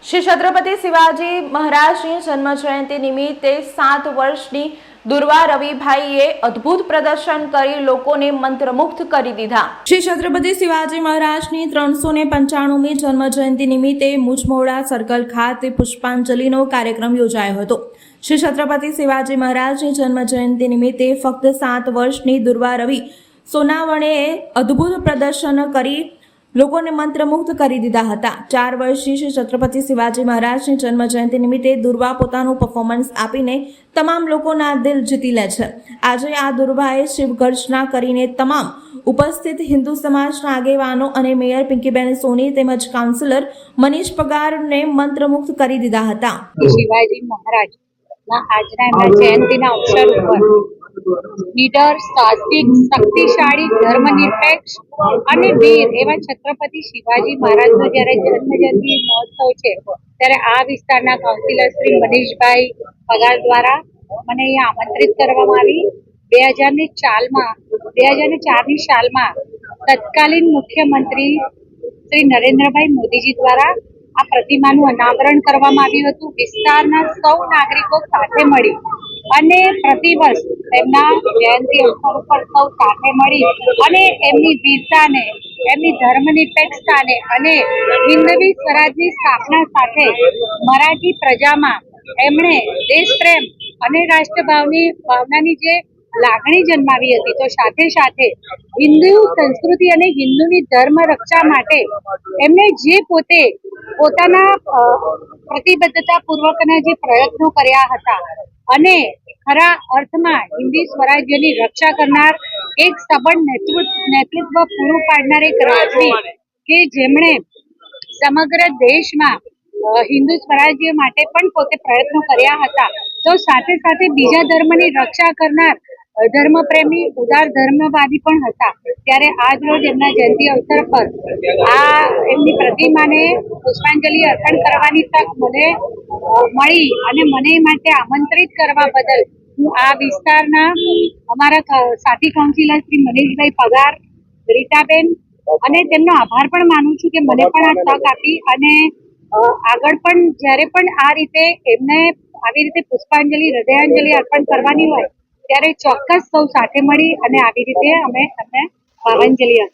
શ્રી છત્રપતિ શિવાજી મહારાજની જન્મ જયંતિ નિમિત્તે 7 વર્ષની દુર્વા રવિભાઈએ અદ્ભુત પ્રદર્શન કરી લોકોને મંત્રમુગ્ધ કરી દીધા। શ્રી છત્રપતિ શિવાજી મહારાજની 395મી જન્મ જયંતિ નિમિત્તે મુજમોડા સર્કલ ખાતે પુષ્પાંજલિનો કાર્યક્રમ યોજાયો હતો। શ્રી છત્રપતિ શિવાજી મહારાજની જન્મ જયંતિ નિમિત્તે ફક્ત 7 વર્ષની દુર્વા રવિ સોનાવણેએ અદ્ભુત પ્રદર્શન કરી લોકોને મંત્રમુગ્ધ કરી દીધા હતા। 4 વર્ષથી શ્રી છત્રપતિ શિવાજી મહારાજની જન્મ જયંતિ નિમિત્તે દુર્વા પોતાનું પરફોર્મન્સ આપીને તમામ લોકોના દિલ જીતી લે છે। આજે આ દુર્વાએ શિવ ગર્જના કરીને તમામ ઉપસ્થિત હિન્દુ સમાજના આગેવાનો અને મેયર પિંકીબેન સોની તેમજ કાઉન્સિલર મનીષ પગારને મંત્રમુગ્ધ કરી દીધા હતા। શિવાજી મહારાજના આજના એમના જયંતિના અવસર ઉપર નીડર, સાહસિક, શક્તિશાળી, ધર્મનિરપેક્ષ અને વીર એવા છત્રપતિ શિવાજી મહારાજનો જ્યારે જન્મજયંતિ મહોત્સવ છે ત્યારે આ વિસ્તારના કાઉન્સિલર શ્રી મનીષભાઈ પગાર દ્વારા મને અહીંયા આમંત્રિત કરવામાં આવી। 2004ની સાલમાં તત્કાલીન મુખ્યમંત્રી શ્રી નરેન્દ્રભાઈ મોદીજી દ્વારા આ પ્રતિમાનું અનાવરણ કરવામાં આવ્યું હતું। વિસ્તારના સૌ નાગરિકો સાથે મળી અને પ્રતિવર્ષ તેમના જયંતિ અવસર ઉપર સૌ સાથે મળી અને એમની વીરતાને, એમની ધર્મનિરપેક્ષતાને અને હિન્દવી સ્વરાજની સ્થાપના સાથે મરાઠી પ્રજામાં એમણે દેશપ્રેમ અને રાષ્ટ્રભાવનાની જે લાગણી જન્માવી હતી, તો સાથે સાથે હિન્દુ સંસ્કૃતિ અને હિન્દુની ધર્મ રક્ષા માટે એમણે જે પોતાના પ્રતિબદ્ધતા પૂર્વકના જે પ્રયત્નો કર્યા હતા અને ખરા અર્થમાં હિન્દી સ્વરાજ્યની રક્ષા કરનાર એક સબળ નેતૃત્વ પૂરું પાડનાર એક રાજવી કે જેમણે સમગ્ર દેશમાં હિન્દુ સ્વરાજ્ય માટે પણ પોતે પ્રયત્નો કર્યા હતા, તો સાથે સાથે બીજા ધર્મની રક્ષા કરનાર ધર્મપ્રેમી, ઉદાર ધર્મવાદી પણ હતા। ત્યારે આજ રોજ એમના જયંતિ અવસર પર આ એમની પ્રતિમાને પુષ્પાંજલિ અર્પણ કરવાની તક મને મળી અને મને માટે આમંત્રિત કરવા બદલ હું આ વિસ્તારના અમારા સાથી કાઉન્સિલર શ્રી મનીષભાઈ પગાર, રીટાબેન અને તેમનો આભાર પણ માનું છું કે મને પણ આ તક આપી અને આગળ પણ જ્યારે પણ આ રીતે એમને આવી રીતે પુષ્પાંજલિ, હૃદયાંજલિ અર્પણ કરવાની હોય ત્યારે ચોક્કસ સૌ સાથે મળી અને આવી રીતે અમે એમને ભાવાંજલિ અર્પણ